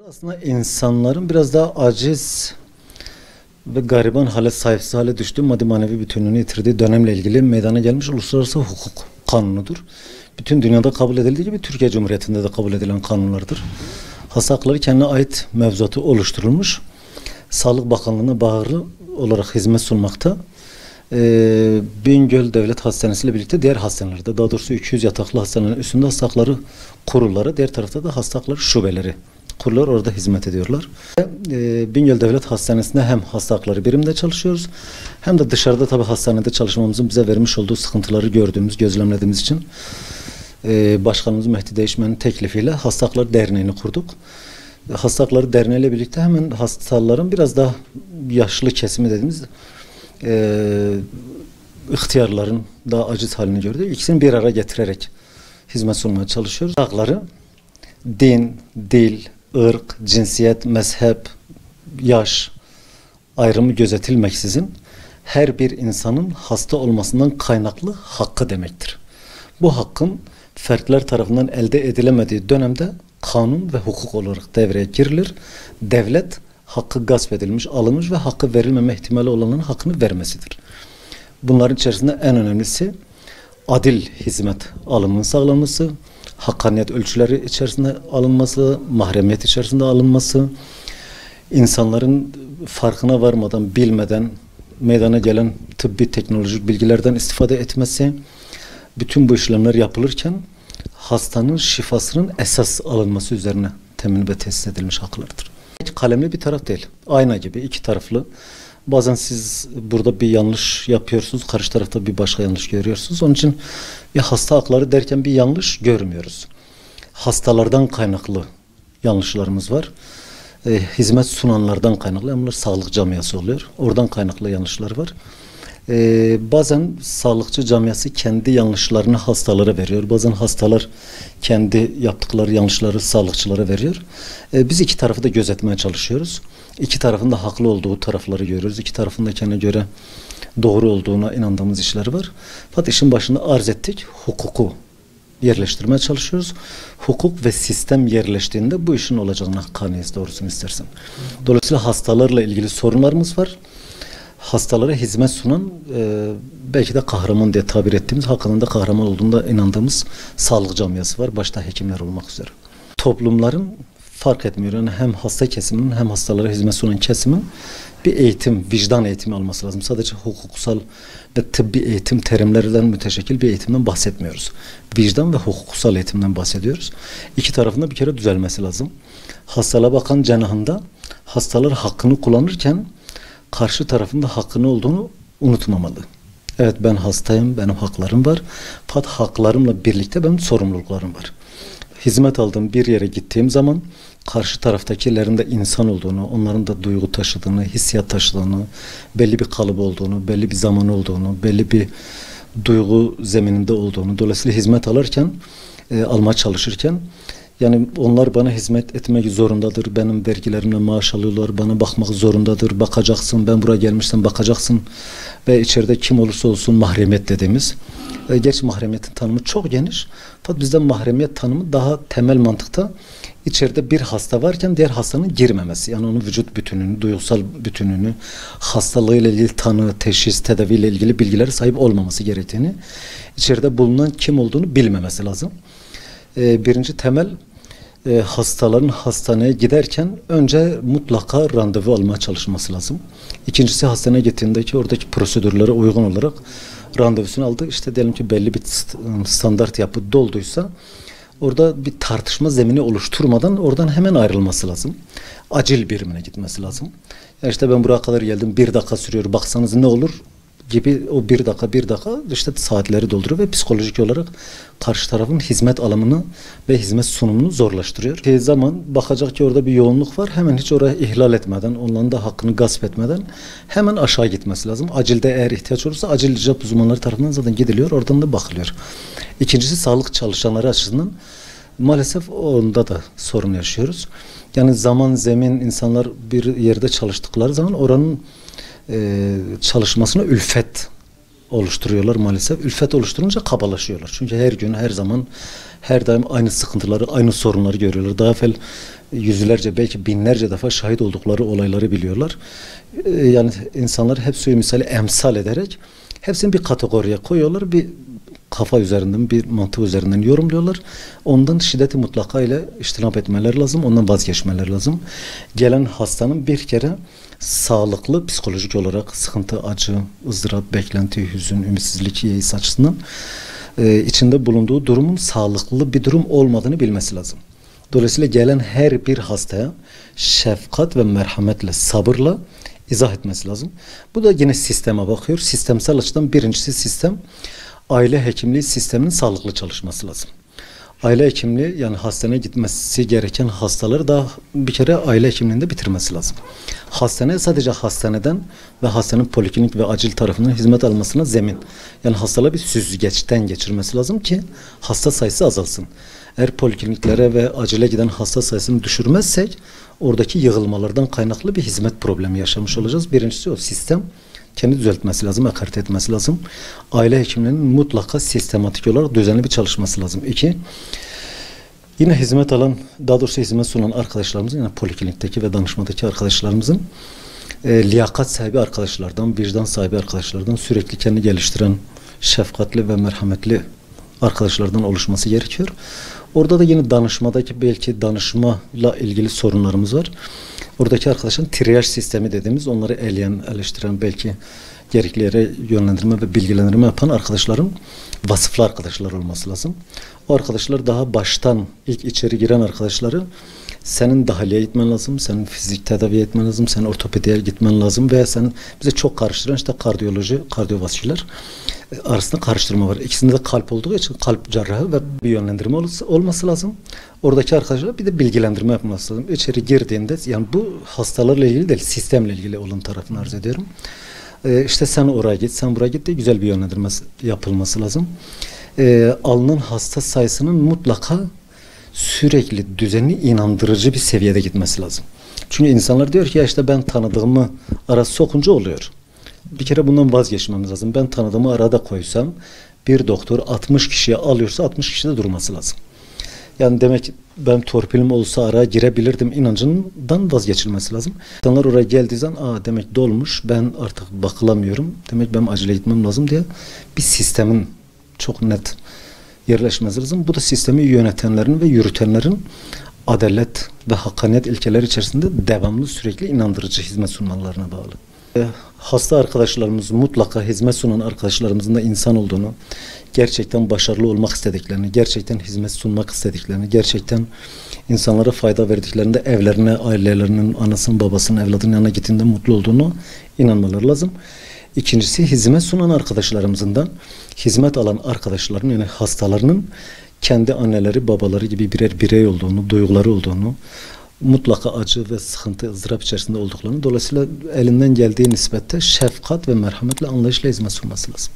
Aslında insanların biraz daha aciz ve gariban hale, sahipsiz hale düştüğü, maddi manevi bütünlüğünü yitirdiği dönemle ilgili meydana gelmiş uluslararası hukuk kanunudur. Bütün dünyada kabul edildiği gibi Türkiye Cumhuriyeti'nde de kabul edilen kanunlardır. Hasta hakları kendine ait mevzuatı oluşturulmuş. Sağlık Bakanlığı'na bağlı olarak hizmet sunmakta. Bingöl Devlet Hastanesi ile birlikte diğer hastanelerde, daha doğrusu 200 yataklı hastanelerin üstünde hasta hakları kurulları, diğer tarafta da hasta hakları şubeleri kurullar, orada hizmet ediyorlar. Bingöl Devlet Hastanesi'nde hem hasta hakları biriminde çalışıyoruz, hem de dışarıda tabii hastanede çalışmamızın bize vermiş olduğu sıkıntıları gördüğümüz, gözlemlediğimiz için Başkanımız Mehdi Değişmen'in teklifiyle Hasta Hakları Derneği'ni kurduk. Hasta Hakları Derneği ile birlikte hemen hastaların biraz daha yaşlı kesimi dediğimiz ihtiyarların daha aciz halini gördük. İkisini bir araya getirerek hizmet sunmaya çalışıyoruz. Hakları din, dil, ırk, cinsiyet, mezhep, yaş ayrımı gözetilmeksizin her bir insanın hasta olmasından kaynaklı hakkı demektir. Bu hakkın fertler tarafından elde edilemediği dönemde kanun ve hukuk olarak devreye girilir. Devlet hakkı gasp edilmiş, alınmış ve hakkı verilmeme ihtimali olanların hakkını vermesidir. Bunların içerisinde en önemlisi adil hizmet alımının sağlanması, hakkaniyet ölçüleri içerisinde alınması, mahremiyet içerisinde alınması, insanların farkına varmadan, bilmeden meydana gelen tıbbi teknolojik bilgilerden istifade etmesi, bütün bu işlemler yapılırken hastanın şifasının esas alınması üzerine temin ve tesis edilmiş haklardır. Kalemli bir taraf değil, ayna gibi iki taraflı. Bazen siz burada bir yanlış yapıyorsunuz, karşı tarafta bir başka yanlış görüyorsunuz. Onun için bir hasta hakları derken bir yanlış görmüyoruz. Hastalardan kaynaklı yanlışlarımız var. Hizmet sunanlardan kaynaklı, bunlar sağlık camiası oluyor. Oradan kaynaklı yanlışlar var. Bazen sağlıkçı camiası kendi yanlışlarını hastalara veriyor. Bazen hastalar kendi yaptıkları yanlışları sağlıkçılara veriyor. Biz iki tarafı da gözetmeye çalışıyoruz. İki tarafın da haklı olduğu tarafları görüyoruz. İki tarafın da kendine göre doğru olduğuna inandığımız işler var. Fakat işin başında arz ettik, hukuku yerleştirmeye çalışıyoruz. Hukuk ve sistem yerleştiğinde bu işin olacağına kanıyız, doğrusunu istersen. Dolayısıyla hastalarla ilgili sorunlarımız var. Hastalara hizmet sunan, belki de kahraman diye tabir ettiğimiz, hakkında kahraman olduğunda inandığımız sağlık camiası var, başta hekimler olmak üzere. Toplumların fark etmiyor, yani hem hasta kesiminin hem hastalara hizmet sunan kesimin bir eğitim, vicdan eğitimi alması lazım. Sadece hukuksal ve tıbbi eğitim terimlerinden müteşekkil bir eğitimden bahsetmiyoruz. Vicdan ve hukuksal eğitimden bahsediyoruz. İki tarafında bir kere düzelmesi lazım. Hastalığa bakan cenahında hastalar hakkını kullanırken karşı tarafın da hakkı ne olduğunu unutmamalı. Evet, ben hastayım, benim haklarım var. Fakat haklarımla birlikte benim sorumluluklarım var. Hizmet aldığım bir yere gittiğim zaman karşı taraftakilerin de insan olduğunu, onların da duygu taşıdığını, hissiyat taşıdığını, belli bir kalıbı olduğunu, belli bir zaman olduğunu, belli bir duygu zemininde olduğunu, dolayısıyla hizmet alırken, almaya çalışırken, yani onlar bana hizmet etmek zorundadır, benim vergilerimle maaş alıyorlar, bana bakmak zorundadır, bakacaksın, ben buraya gelmişsem bakacaksın ve içeride kim olursa olsun mahremiyet dediğimiz. Gerçi mahremiyetin tanımı çok geniş, fakat bizde mahremiyet tanımı daha temel mantıkta içeride bir hasta varken diğer hastanın girmemesi, yani onun vücut bütününü, duygusal bütününü, hastalığıyla ilgili tanı, teşhis, tedaviyle ilgili bilgilere sahip olmaması gerektiğini, içeride bulunan kim olduğunu bilmemesi lazım. Birinci temel, hastaların hastaneye giderken önce mutlaka randevu almaya çalışması lazım. İkincisi, hastaneye gittiğindeki oradaki prosedürlere uygun olarak randevusunu aldı. İşte diyelim ki belli bir standart yapı dolduysa orada bir tartışma zemini oluşturmadan oradan hemen ayrılması lazım. Acil birimine gitmesi lazım. Yani işte ben buraya kadar geldim, 1 dakika sürüyor, baksanız ne olur gibi, o 1 dakika işte saatleri dolduruyor ve psikolojik olarak karşı tarafın hizmet alımını ve hizmet sunumunu zorlaştırıyor. Zaman bakacak ki orada bir yoğunluk var, hemen hiç orayı ihlal etmeden, onların da hakkını gasp etmeden hemen aşağı gitmesi lazım. Acilde eğer ihtiyaç olursa acil icap uzmanları tarafından zaten gidiliyor, oradan da bakılıyor. İkincisi, sağlık çalışanları açısından maalesef onda da sorun yaşıyoruz. Yani zaman, zemin, insanlar bir yerde çalıştıkları zaman oranın çalışmasına ülfet oluşturuyorlar maalesef. Ülfet oluşturunca kabalaşıyorlar. Çünkü her gün, her zaman, her daim aynı sıkıntıları, aynı sorunları görüyorlar. Daha evvel yüzlerce, belki binlerce defa şahit oldukları olayları biliyorlar. Yani insanlar hep suyu misali emsal ederek hepsini bir kategoriye koyuyorlar. Bir kafa üzerinden, bir mantık üzerinden yorumluyorlar. Ondan şiddeti mutlaka ile iştinap etmeleri lazım. Ondan vazgeçmeleri lazım. Gelen hastanın bir kere sağlıklı psikolojik olarak sıkıntı, acı, ızdırap, beklenti, hüzün, ümitsizlik, yeis açısından içinde bulunduğu durumun sağlıklı bir durum olmadığını bilmesi lazım. Dolayısıyla gelen her bir hastaya şefkat ve merhametle, sabırla izah etmesi lazım. Bu da yine sisteme bakıyor. Sistemsel açıdan birincisi sistem, aile hekimliği sisteminin sağlıklı çalışması lazım. Aile hekimliği, yani hastaneye gitmesi gereken hastaları da bir kere aile hekimliğinde bitirmesi lazım. Hastaneye sadece hastaneden ve hastanın poliklinik ve acil tarafından hizmet almasına zemin. Yani hastaları bir süzgeçten geçirmesi lazım ki hasta sayısı azalsın. Eğer polikliniklere ve acile giden hasta sayısını düşürmezsek oradaki yığılmalardan kaynaklı bir hizmet problemi yaşamış olacağız. Birincisi o, sistem kendi düzeltmesi lazım, ekart etmesi lazım. Aile hekimlerinin mutlaka sistematik olarak düzenli bir çalışması lazım. İki, yine hizmet alan, daha doğrusu hizmet sunan arkadaşlarımızın, yani poliklinikteki ve danışmadaki arkadaşlarımızın liyakat sahibi arkadaşlardan, vicdan sahibi arkadaşlardan, sürekli kendi geliştiren, şefkatli ve merhametli arkadaşlardan oluşması gerekiyor. Orada da yine danışmadaki belki danışmayla ilgili sorunlarımız var. Oradaki arkadaşın triyaj sistemi dediğimiz, onları eleyen, eleştiren, belki gerekli yere yönlendirme ve bilgilendirme yapan arkadaşların vasıflı arkadaşlar olması lazım. O arkadaşlar daha baştan ilk içeri giren arkadaşları senin dahiliye gitmen lazım, senin fizik tedavi etmen lazım, senin ortopediye gitmen lazım veya senin bize çok karıştıran işte kardiyoloji, kardiyovasküler arasında karıştırma var. İkisinde de kalp olduğu için kalp cerrahı ve bir yönlendirme olması lazım. Oradaki arkadaşlar bir de bilgilendirme yapması lazım. İçeri girdiğinde, yani bu hastalarla ilgili değil, sistemle ilgili olan tarafını arz ediyorum. İşte sen oraya git, sen buraya git diye güzel bir yönlendirme yapılması lazım. Alınan hasta sayısının mutlaka sürekli, düzenli, inandırıcı bir seviyede gitmesi lazım. Çünkü insanlar diyor ki ya işte ben tanıdığımı ara sokunca oluyor. Bir kere bundan vazgeçmemiz lazım. Ben tanıdığımı arada koysam bir doktor 60 kişiye alıyorsa 60 kişide durması lazım. Yani demek ben torpilim olsa araya girebilirdim inancından vazgeçilmesi lazım. İnsanlar oraya geldiği zaman demek dolmuş, ben artık bakılamıyorum, demek ben acele gitmem lazım diye bir sistemin çok net yerleşmesi lazım. Bu da sistemi yönetenlerin ve yürütenlerin adalet ve hakkaniyet ilkeleri içerisinde devamlı, sürekli inandırıcı hizmet sunmalarına bağlı. Hasta arkadaşlarımız, mutlaka hizmet sunan arkadaşlarımızın da insan olduğunu, gerçekten başarılı olmak istediklerini, gerçekten hizmet sunmak istediklerini, gerçekten insanlara fayda verdiklerinde evlerine, ailelerinin, anasının, babasının, evladının yanına gittiğinde mutlu olduğunu inanmaları lazım. İkincisi, hizmet sunan arkadaşlarımızın da hizmet alan arkadaşların, yani hastalarının kendi anneleri, babaları gibi birer birey olduğunu, duyguları olduğunu, mutlaka acı ve sıkıntı, ızdırap içerisinde olduklarını, dolayısıyla elinden geldiği nispette şefkat ve merhametle, anlayışla hizmet sunması lazım.